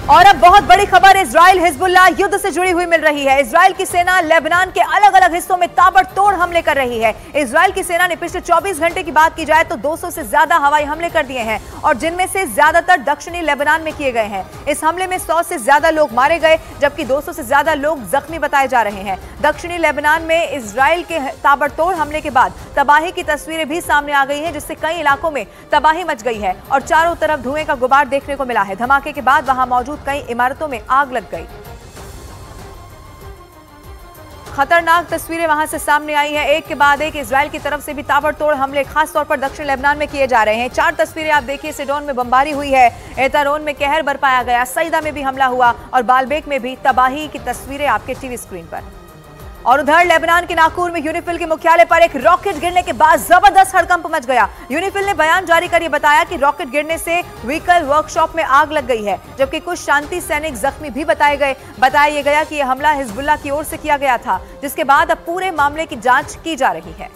और अब बहुत बड़ी खबर इजराइल हिजबुल्लाह युद्ध से जुड़ी हुई मिल रही है। इजराइल की सेना लेबनान के अलग अलग हिस्सों में ताबड़तोड़ हमले कर रही है। इजराइल की सेना ने पिछले 24 घंटे की बात की जाए तो 200 से ज्यादा हवाई हमले कर दिए हैं और जिनमें से ज्यादातर दक्षिणी लेबनान में किए गए हैं। इस हमले में 100 से ज्यादा लोग मारे गए जबकि 200 से ज्यादा लोग जख्मी बताए जा रहे हैं। दक्षिणी लेबनान में इजराइल के ताबड़तोड़ हमले के बाद तबाही की तस्वीरें भी सामने आ गई हैं, जिससे कई इलाकों में तबाही मच गई है और चारों तरफ धुएं का गुबार देखने को मिला है। धमाके के बाद वहां मौजूद कई इमारतों में आग लग गई। खतरनाक तस्वीरें वहां से सामने आई है। एक के बाद एक इजराइल की तरफ से भी ताबड़तोड़ हमले खासतौर पर दक्षिण लेबनान में किए जा रहे हैं। 4 तस्वीरें आप देखिए। सिडोन में बमबारी हुई है, एतारोन में कहर बरपाया गया, सईदा में भी हमला हुआ और बालबेक में भी तबाही की तस्वीरें आपके टीवी स्क्रीन पर। और उधर लेबनान के नाकूर में यूनिफिल के मुख्यालय पर एक रॉकेट गिरने के बाद जबरदस्त हड़कंप मच गया। यूनिफिल ने बयान जारी कर बताया कि रॉकेट गिरने से व्हीकल वर्कशॉप में आग लग गई है, जबकि कुछ शांति सैनिक जख्मी भी बताए गए। बताया गया कि यह हमला हिजबुल्लाह की ओर से किया गया था, जिसके बाद अब पूरे मामले की जांच की जा रही है।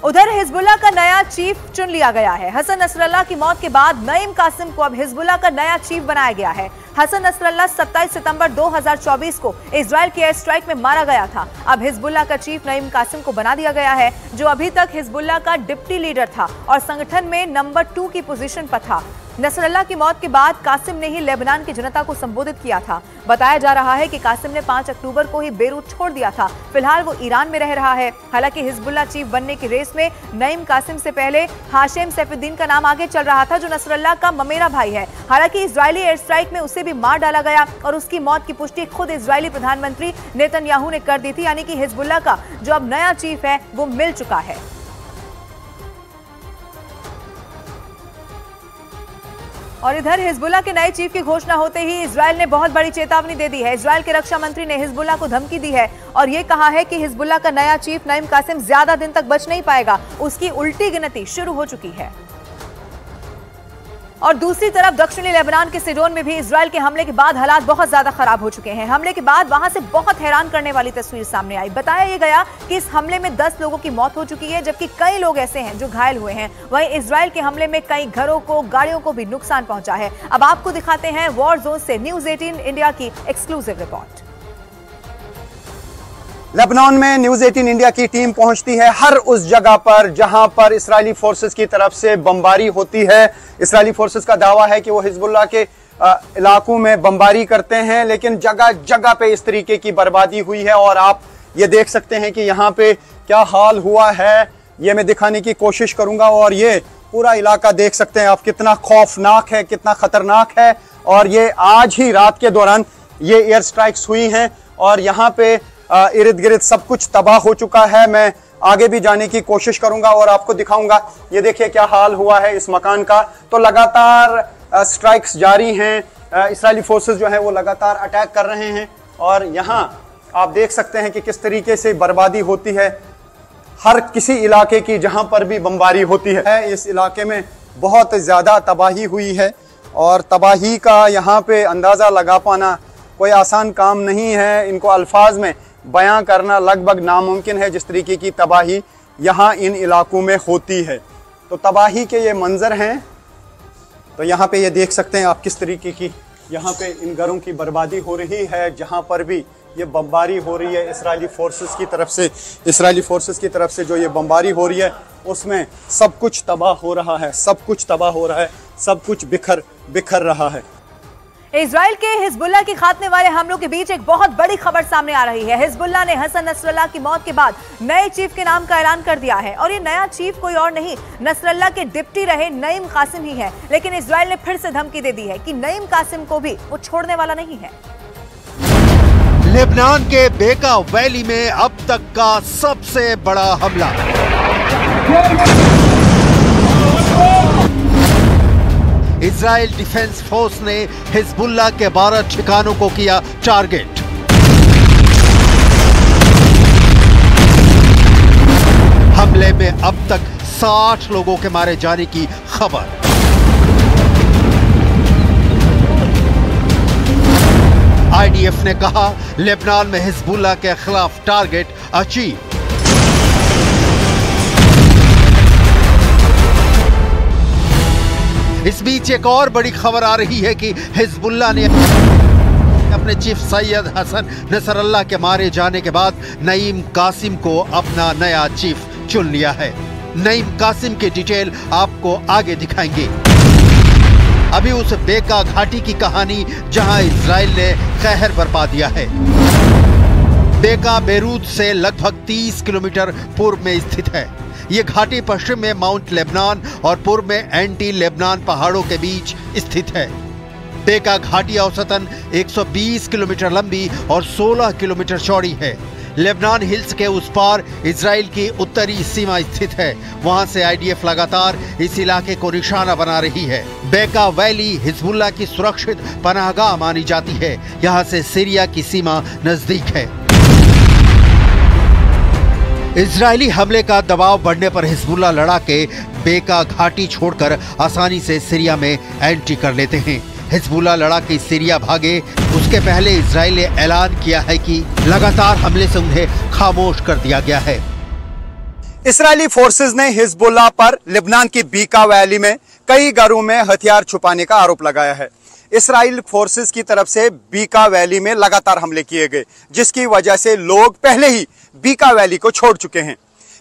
उधर हिजबुल्लाह का नया चीफ चुन लिया गया है। हसन नसरल्लाह की मौत के बाद नईम कासिम को अब हिजबुल्लाह का नया चीफ बनाया गया है। हसन नसरल्लाह 27 सितंबर 2024 को इजराइल के एयर स्ट्राइक में मारा गया था। अब हिजबुल्लाह का चीफ नईम कासिम को बना दिया गया है, जो अभी तक हिजबुल्लाह का डिप्टी लीडर था और संगठन में नंबर 2 की पोजीशन पर था। नसरल्लाह की मौत के बाद कासिम ने ही लेबनान की जनता को संबोधित किया था। बताया जा रहा है कि कासिम ने 5 अक्टूबर को ही बेरूत छोड़ दिया था। फिलहाल वो ईरान में रह रहा है। हालांकि हिजबुल्लाह चीफ बनने की रेस में नईम कासिम से पहले हाशिम सैफुद्दीन का नाम आगे चल रहा था, जो नसरल्लाह का ममेरा भाई है। हालांकि इजरायली एयर स्ट्राइक में उसे भी मार डाला गया और उसकी मौत की पुष्टि खुद इजरायली प्रधानमंत्री नेतन्याहू ने कर दी थी। यानी कि हिजबुल्लाह का जो अब नया चीफ है वो मिल चुका है। और इधर हिजबुल्लाह के नए चीफ की घोषणा होते ही इजराइल ने बहुत बड़ी चेतावनी दे दी है। इजराइल के रक्षा मंत्री ने हिजबुल्लाह को धमकी दी है और ये कहा है कि हिजबुल्लाह का नया चीफ नईम कासिम ज्यादा दिन तक बच नहीं पाएगा, उसकी उल्टी गिनती शुरू हो चुकी है। और दूसरी तरफ दक्षिणी लेबनान के सिडोन में भी इजराइल के हमले के बाद हालात बहुत ज्यादा खराब हो चुके हैं। हमले के बाद वहां से बहुत हैरान करने वाली तस्वीर सामने आई। बताया यह गया कि इस हमले में 10 लोगों की मौत हो चुकी है, जबकि कई लोग ऐसे हैं जो घायल हुए हैं। वहीं इजराइल के हमले में कई घरों को, गाड़ियों को भी नुकसान पहुंचा है। अब आपको दिखाते हैं वॉर जोन से न्यूज 18 इंडिया की एक्सक्लूसिव रिपोर्ट। लेबनान में न्यूज 18 इंडिया की टीम पहुंचती है हर उस जगह पर जहां पर इस्राएली फोर्सेस की तरफ से बमबारी होती है। इस्राएली फोर्सेस का दावा है कि वो हिजबुल्लाह के इलाकों में बमबारी करते हैं, लेकिन जगह जगह पे इस तरीके की बर्बादी हुई है। और आप ये देख सकते हैं कि यहाँ पे क्या हाल हुआ है, ये मैं दिखाने की कोशिश करूंगा। और ये पूरा इलाका देख सकते हैं आप, कितना खौफनाक है, कितना खतरनाक है। और ये आज ही रात के दौरान ये एयर स्ट्राइक्स हुई हैं और यहाँ पे इर्द गिर्द सब कुछ तबाह हो चुका है। मैं आगे भी जाने की कोशिश करूंगा और आपको दिखाऊंगा। ये देखिए क्या हाल हुआ है इस मकान का। तो लगातार स्ट्राइक्स जारी हैं, इस्राएली फोर्सेस जो है वो लगातार अटैक कर रहे हैं। और यहाँ आप देख सकते हैं कि किस तरीके से बर्बादी होती है हर किसी इलाके की जहाँ पर भी बमबारी होती है। इस इलाके में बहुत ज़्यादा तबाही हुई है और तबाही का यहाँ पे अंदाज़ा लगा पाना कोई आसान काम नहीं है। इनको अल्फाज में बयां करना लगभग नामुमकिन है, जिस तरीके की तबाही यहाँ इन इलाकों में होती है। तो तबाही के ये मंजर हैं। तो यहाँ पे ये देख सकते हैं आप किस तरीके की यहाँ पे इन घरों की बर्बादी हो रही है। जहाँ पर भी ये बमबारी हो रही है इस्राएली फोर्सेस की तरफ से जो ये बमबारी हो रही है उसमें सब कुछ तबाह हो रहा है, सब कुछ तबाह हो रहा है, सब कुछ बिखर रहा है। इजराइल के हिजबुल्लाह के खात्मे वाले हमलों के बीच एक बहुत बड़ी खबर सामने आ रही है। हिजबुल्लाह ने हसन नसरल्लाह की मौत के बाद नए चीफ के नाम का ऐलान कर दिया है और ये नया चीफ कोई और नहीं, नसरल्लाह के डिप्टी रहे नईम कासिम ही है। लेकिन इजराइल ने फिर से धमकी दे दी है कि नईम कासिम को भी वो छोड़ने वाला नहीं है। लेबनान के बेका वैली में अब तक का सबसे बड़ा हमला। इजराइल डिफेंस फोर्स ने हिजबुल्लाह के 12 ठिकानों को किया टारगेट। हमले में अब तक 60 लोगों के मारे जाने की खबर। आईडीएफ ने कहा लेबनान में हिजबुल्लाह के खिलाफ टारगेट अचीव। इस बीच एक और बड़ी खबर आ रही है कि हिजबुल्लाह ने अपने चीफ सैयद हसन नसरल्लाह के मारे जाने के बाद नईम कासिम को अपना नया चीफ चुन लिया है। नईम कासिम की डिटेल आपको आगे दिखाएंगे। अभी उस बेका घाटी की कहानी जहां इजराइल ने कहर बरपा दिया है। बेका बेरूत से लगभग 30 किलोमीटर पूर्व में स्थित है। ये घाटी पश्चिम में माउंट लेबनान और पूर्व में एंटी लेबनान पहाड़ों के बीच स्थित है। बेका घाटी औसतन 120 किलोमीटर लंबी और 16 किलोमीटर चौड़ी है। लेबनान हिल्स के उस पार इजराइल की उत्तरी सीमा स्थित है। वहां से आईडीएफ लगातार इस इलाके को निशाना बना रही है। बेका वैली हिजबुल्लाह की सुरक्षित पनाहगाह मानी जाती है। यहां से सीरिया की सीमा नजदीक है। इजरायली हमले का दबाव बढ़ने पर हिजबुल्लाह लड़ाके बेका घाटी छोड़कर आसानी से सीरिया में एंट्री कर लेते हैं। हिजबुल्लाह लड़ाके सीरिया भागे उसके पहले इजराइल ने ऐलान किया है कि लगातार हमले से उन्हें खामोश कर दिया गया है। इस्राएली फोर्सेस ने हिजबुल्लाह पर लेबनान की बीका वैली में कई घरों में हथियार छुपाने का आरोप लगाया है। इस्राएल फोर्सेस की तरफ से बीका वैली में लगातार हमले किए गए, जिसकी वजह से लोग पहले ही बीका वैली को छोड़ चुके हैं।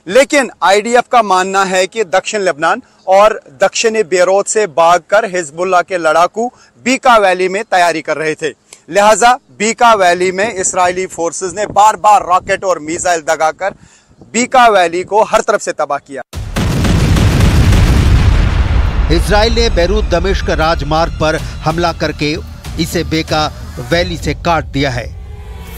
लेकिन आईडीएफ का मानना है कि दक्षिण लेबनान और दक्षिणी बेरूत से भागकर हिजबुल्लाह के लड़ाकू बीका वैली में तैयारी कर रहे थे। लिहाजा बीका वैली में इस्राएली फोर्सेस ने बार बार रॉकेट और मिसाइल दगाकर बीका वैली को हर तरफ से तबाह किया। इजराइल ने बेरूत दमिश्क राजमार्ग पर हमला करके इसे बेका वैली से काट दिया है।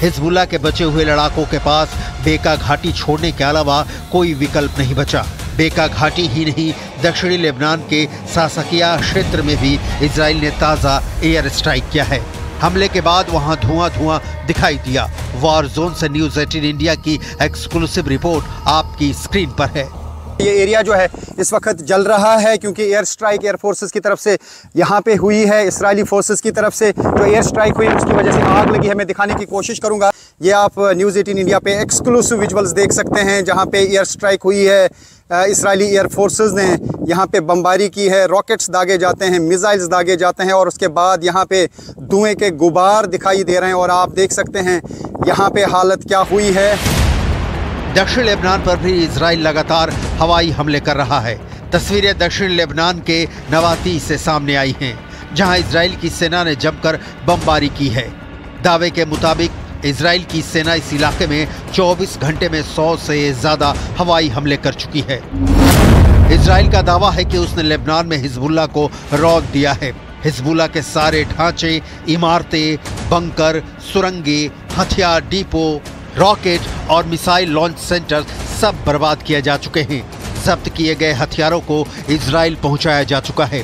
हिजबुल्लाह के बचे हुए लड़ाकों के पास बेका घाटी छोड़ने के अलावा कोई विकल्प नहीं बचा। बेका घाटी ही नहीं, दक्षिणी लेबनान के सासकिया क्षेत्र में भी इजराइल ने ताज़ा एयर स्ट्राइक किया है। हमले के बाद वहां धुआं दिखाई दिया। वॉर जोन से न्यूज़ 18 इंडिया की एक्सक्लूसिव रिपोर्ट आपकी स्क्रीन पर है। ये एरिया जो है इस वक्त जल रहा है क्योंकि एयर स्ट्राइक एयर फोर्सेस की तरफ से यहाँ पे हुई है। इस्राएली फोर्सेस की तरफ से जो एयर स्ट्राइक हुई उसकी वजह से आग लगी है। मैं दिखाने की कोशिश करूँगा। ये आप न्यूज़ 18 इंडिया पे एक्सक्लूसिव विजुअल्स देख सकते हैं जहाँ पे एयर स्ट्राइक हुई है। इस्राएली एयर फोर्सेस ने यहाँ पे बमबारी की है। रॉकेट्स दागे जाते हैं, मिसाइल्स दागे जाते हैं और उसके बाद यहाँ पे धुएँ के गुबार दिखाई दे रहे हैं। और आप देख सकते हैं यहाँ पे हालत क्या हुई है। दक्षिण लेबनान पर भी इजराइल लगातार हवाई हमले कर रहा है। तस्वीरें दक्षिण लेबनान के नवाती से सामने आई हैं, जहां इजराइल की सेना ने जमकर बमबारी की है। दावे के मुताबिक इजराइल की सेना इस इलाके में 24 घंटे में 100 से ज्यादा हवाई हमले कर चुकी है। इजराइल का दावा है कि उसने लेबनान में हिजबुल्लाह को रौंद दिया है। हिजबुल्लाह के सारे ढांचे, इमारतें, बंकर, सुरंगे, हथियार डिपो, रॉकेट और मिसाइल लॉन्च सेंटर सब बर्बाद किए जा चुके हैं। जब्त किए गए हथियारों को इजराइल पहुंचाया जा चुका है।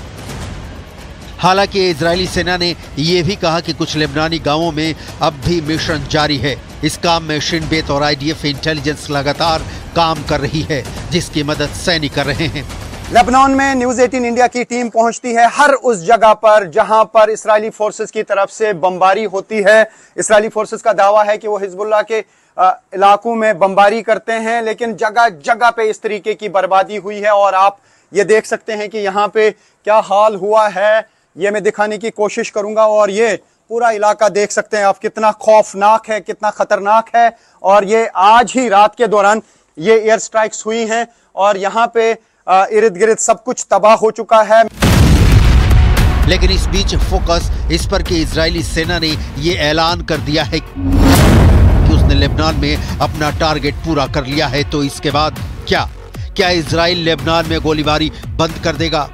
हालांकि इजरायली सेना ने यह भी कहा कि कुछ लेबनानी गांवों में अब भी मिशन जारी है। इस काम में शिन बेत और आईडीएफ इंटेलिजेंस लगातार काम कर रही है, जिसकी मदद सैनिक कर रहे हैं। लेबनान में न्यूज़ 18 इंडिया की टीम पहुंचती है हर उस जगह पर जहां पर इस्राएली फोर्सेस की तरफ से बमबारी होती है। इस्राएली फोर्सेस का दावा है कि वो हिजबुल्लाह के इलाकों में बमबारी करते हैं, लेकिन जगह जगह पे इस तरीके की बर्बादी हुई है। और आप ये देख सकते हैं कि यहाँ पे क्या हाल हुआ है, ये मैं दिखाने की कोशिश करूंगा। और ये पूरा इलाका देख सकते हैं आप, कितना खौफनाक है, कितना खतरनाक है। और ये आज ही रात के दौरान ये एयर स्ट्राइक्स हुई हैं और यहाँ पे इर्द गिर्द सब कुछ तबाह हो चुका है। लेकिन इस बीच फोकस इस पर कि इजरायली सेना ने ये ऐलान कर दिया है कि उसने लेबनान में अपना टारगेट पूरा कर लिया है। तो इसके बाद क्या इजराइल लेबनान में गोलीबारी बंद कर देगा?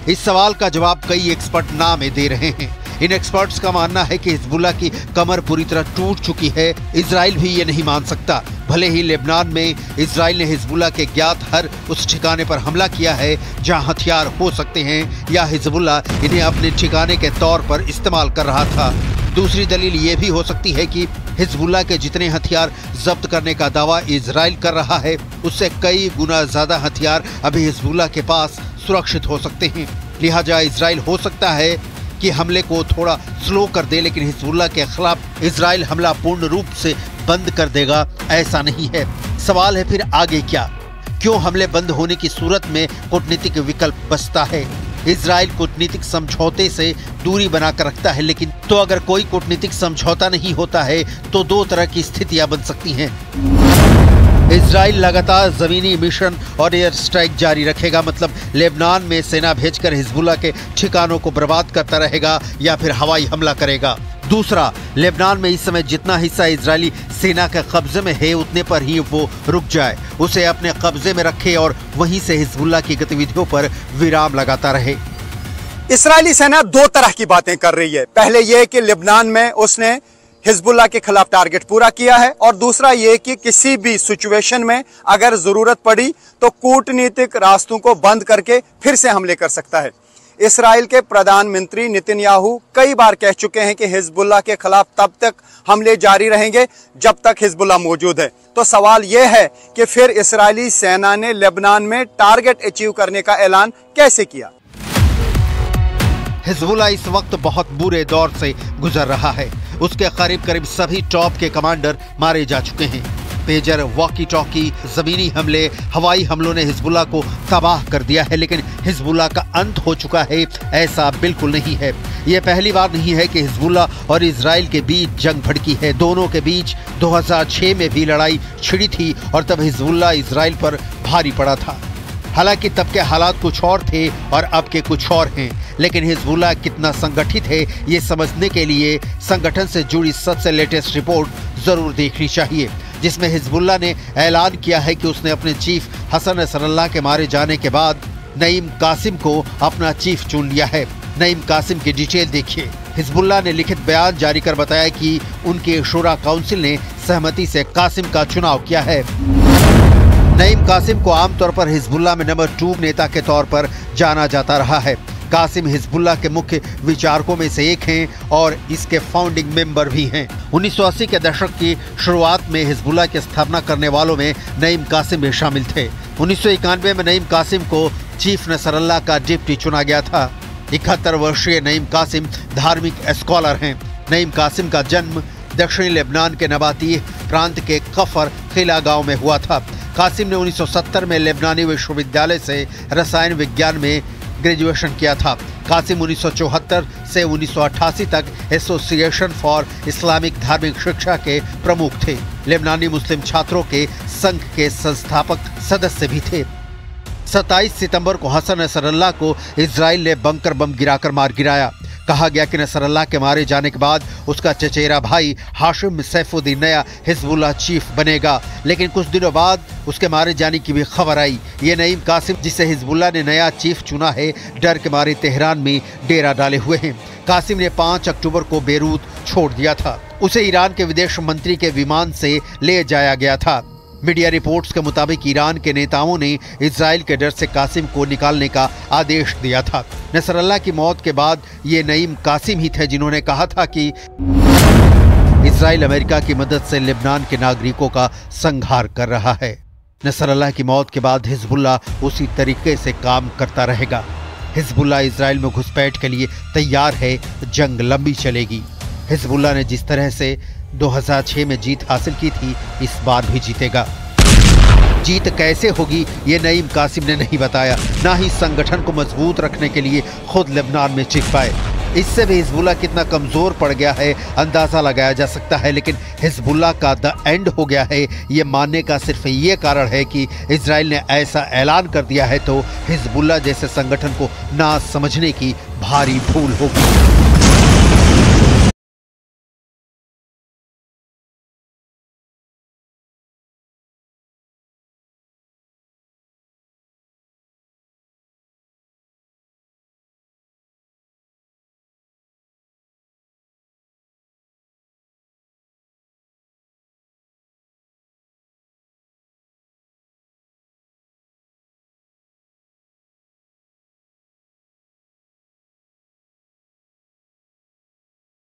इस सवाल का जवाब कई एक्सपर्ट ना में दे रहे हैं। इन एक्सपर्ट्स का मानना है कि हिजबुल्लाह की कमर पूरी तरह टूट चुकी है। इजराइल भी ये नहीं मान सकता। भले ही लेबनान में इजराइल ने हिजबुल्लाह के ज्ञात हर उस ठिकाने पर हमला किया है जहां हथियार हो सकते हैं या हिजबुल्लाह इन्हें अपने ठिकाने के तौर पर इस्तेमाल कर रहा था। दूसरी दलील ये भी हो सकती है कि हिजबुल्लाह के जितने हथियार जब्त करने का दावा इजराइल कर रहा है, उससे कई गुना ज्यादा हथियार अभी हिजबुल्लाह के पास सुरक्षित हो सकते हैं। लिहाजा इजराइल हो सकता है कि हमले को थोड़ा स्लो कर दे, लेकिन हिजबुल्लाह के खिलाफ इजराइल हमला पूर्ण रूप से बंद कर देगा, ऐसा नहीं है। सवाल है फिर आगे क्या? क्यों हमले बंद होने की सूरत में कूटनीतिक विकल्प बचता है? इजराइल कूटनीतिक समझौते से दूरी बनाकर रखता है, लेकिन तो अगर कोई कूटनीतिक समझौता नहीं होता है तो दो तरह की स्थितियां बन सकती हैं। इजराइल लगातार जमीनी मिशन और एयर स्ट्राइक जारी रखेगा, मतलब लेबनान में सेना भेजकर हिजबुल्ला के ठिकानों को बर्बाद करता रहेगा या फिर हवाई हमला करेगा। दूसरा, लेबनान में इस समय जितना हिस्सा इजरायली सेना के कब्जे में है उतने पर ही वो रुक जाए, उसे अपने कब्जे में रखे और वहीं से हिजबुल्ला की गतिविधियों पर विराम लगाता रहे। इस्राएली सेना दो तरह की बातें कर रही है। पहले यह कि लेबनान में उसने हिजबुल्ला के खिलाफ टारगेट पूरा किया है, और दूसरा ये कि किसी भी सिचुएशन में अगर जरूरत पड़ी तो कूटनीतिक रास्तों को बंद करके फिर से हमले कर सकता है। इस्राएल के प्रधानमंत्री नेतन्याहू कई बार कह चुके हैं कि हिजबुल्ला के खिलाफ तब तक हमले जारी रहेंगे जब तक हिजबुल्ला मौजूद है। तो सवाल यह है कि फिर इस्राएली सेना ने लेबनान में टारगेट अचीव करने का ऐलान कैसे किया? हिजबुल्ला इस वक्त बहुत बुरे दौर से गुजर रहा है। उसके करीब सभी टॉप के कमांडर मारे जा चुके हैं। पेजर, वॉकी टॉकी, जमीनी हमले, हवाई हमलों ने हिजबुल्ला को तबाह कर दिया है, लेकिन हिजबुल्ला का अंत हो चुका है ऐसा बिल्कुल नहीं है। यह पहली बार नहीं है कि हिजबुल्ला और इजराइल के बीच जंग भड़की है। दोनों के बीच 2006 में भी लड़ाई छिड़ी थी और तब हिजबुल्ला इजराइल पर भारी पड़ा था। हालांकि तब के हालात कुछ और थे और अब के कुछ और हैं, लेकिन हिजबुल्ला कितना संगठित है ये समझने के लिए संगठन से जुड़ी सबसे लेटेस्ट रिपोर्ट जरूर देखनी चाहिए, जिसमें हिजबुल्ला ने ऐलान किया है कि उसने अपने चीफ हसन नसरल्लाह के मारे जाने के बाद नईम कासिम को अपना चीफ चुन लिया है। नईम कासिम की डिटेल देखिए। हिजबुल्ला ने लिखित बयान जारी कर बताया कि उनके शूरा काउंसिल ने सहमति से कासिम का चुनाव किया है। नईम कासिम को आमतौर पर हिजबुल्ला में नंबर 2 नेता के तौर पर जाना जाता रहा है। कासिम हिजबुल्ला के मुख्य विचारकों में से एक हैं और इसके फाउंडिंग मेंबर भी हैं। 1980 के दशक की शुरुआत में हिजबुल्ला की स्थापना करने वालों में नईम कासिम भी शामिल थे। 1991 में नईम कासिम को चीफ नसरल्लाह का डिप्टी चुना गया था। 71 वर्षीय नईम कासिम धार्मिक स्कॉलर हैं। नईम कासिम का जन्म दक्षिणी लेबनान के नबाती प्रांत के कफर खिला गांव में हुआ था। कासिम ने 1970 में लेबनानी विश्वविद्यालय से रसायन विज्ञान में ग्रेजुएशन किया था। कासिम 1974 से 1988 तक एसोसिएशन फॉर इस्लामिक धार्मिक शिक्षा के प्रमुख थे। लेबनानी मुस्लिम छात्रों के संघ के संस्थापक सदस्य भी थे। 27 सितंबर को हसन नसरल्लाह को इजराइल ने बंकर बम गिराकर मार गिराया। कहा गया कि नसरल्लाह के मारे जाने के बाद उसका चचेरा भाई हाशिम सैफुद्दीन नया हिजबुल्लाह चीफ बनेगा, लेकिन कुछ दिनों बाद उसके मारे जाने की भी खबर आई। ये नईम कासिम, जिसे हिजबुल्लाह ने नया चीफ चुना है, डर के मारे तेहरान में डेरा डाले हुए हैं। कासिम ने 5 अक्टूबर को बेरूत छोड़ दिया था। उसे ईरान के विदेश मंत्री के विमान से ले जाया गया था। मीडिया रिपोर्ट्स के मुताबिक ईरान के नेताओं ने इजराइल के डर से कासिम को निकालने का आदेश दिया था। नसरल्लाह की मौत के बाद ये नईम कासिम ही थे जिन्होंने कहा था कि इजराइल अमेरिका की मदद से लेबनान के नागरिकों का संहार कर रहा है। नसरल्लाह की मौत के बाद हिजबुल्ला उसी तरीके से काम करता रहेगा। हिजबुल्ला इजराइल में घुसपैठ के लिए तैयार है। जंग लंबी चलेगी। हिजबुल्ला ने जिस तरह से 2006 में जीत हासिल की थी, इस बार भी जीतेगा। जीत कैसे होगी ये नईम कासिम ने नहीं बताया, ना ही संगठन को मजबूत रखने के लिए खुद लेबनान में चिख पाए। इससे भी हिजबुल्ला कितना कमजोर पड़ गया है अंदाजा लगाया जा सकता है, लेकिन हिजबुल्ला का द एंड हो गया है ये मानने का सिर्फ ये कारण है कि इजराइल ने ऐसा ऐलान कर दिया है, तो हिजबुल्ला जैसे संगठन को ना समझने की भारी भूल होगी।